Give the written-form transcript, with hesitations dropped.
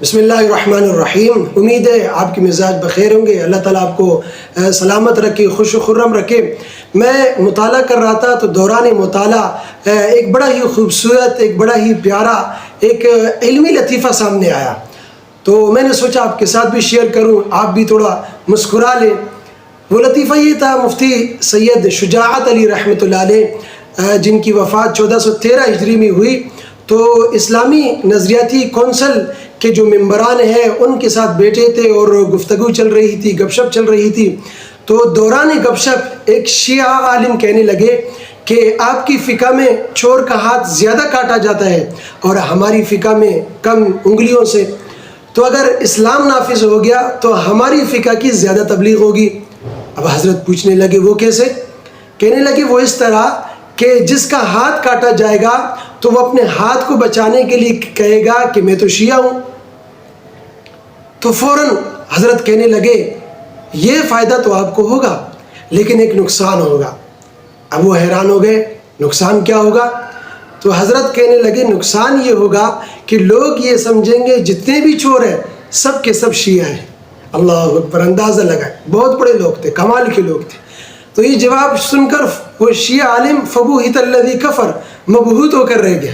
بسم اللہ الرحمن الرحیم۔ امید ہے آپ کی مزاج بخیر ہوں گے، اللہ تعالیٰ آپ کو سلامت رکھے، خوش و خرم رکھے۔ میں مطالعہ کر رہا تھا تو دوران مطالعہ ایک بڑا ہی خوبصورت، ایک بڑا ہی پیارا ایک علمی لطیفہ سامنے آیا، تو میں نے سوچا آپ کے ساتھ بھی شیئر کروں، آپ بھی تھوڑا مسکرا لیں۔ وہ لطیفہ یہ تھا، مفتی سید شجاعت علی رحمۃ اللہ علیہ جن کی وفات 1413 ہجری میں ہوئی، تو اسلامی نظریاتی کونسل کے جو ممبران ہیں ان کے ساتھ بیٹھے تھے اور گفتگو چل رہی تھی، گپ شپ چل رہی تھی۔ تو دوران گپ شپ ایک شیعہ عالم کہنے لگے کہ آپ کی فقہ میں چور کا ہاتھ زیادہ کاٹا جاتا ہے اور ہماری فقہ میں کم انگلیوں سے، تو اگر اسلام نافذ ہو گیا تو ہماری فقہ کی زیادہ تبلیغ ہوگی۔ اب حضرت پوچھنے لگے وہ کیسے؟ کہنے لگے وہ اس طرح کہ جس کا ہاتھ کاٹا جائے گا تو وہ اپنے ہاتھ کو بچانے کے لیے کہے گا کہ میں تو شیعہ ہوں، تو فوراً حضرت کہنے لگے یہ فائدہ تو آپ کو ہوگا لیکن ایک نقصان ہوگا۔ اب وہ حیران ہو گئے، نقصان کیا ہوگا؟ تو حضرت کہنے لگے نقصان یہ ہوگا کہ لوگ یہ سمجھیں گے جتنے بھی چور ہیں سب کے سب شیعہ ہیں۔ اللہ اکبر، اندازہ لگائے، بہت بڑے لوگ تھے، کمال کے لوگ تھے۔ تو یہ جواب سن کر وہ شیعہ عالم فبوہت الذی کفر، مبہوت ہو کر رہ گیا۔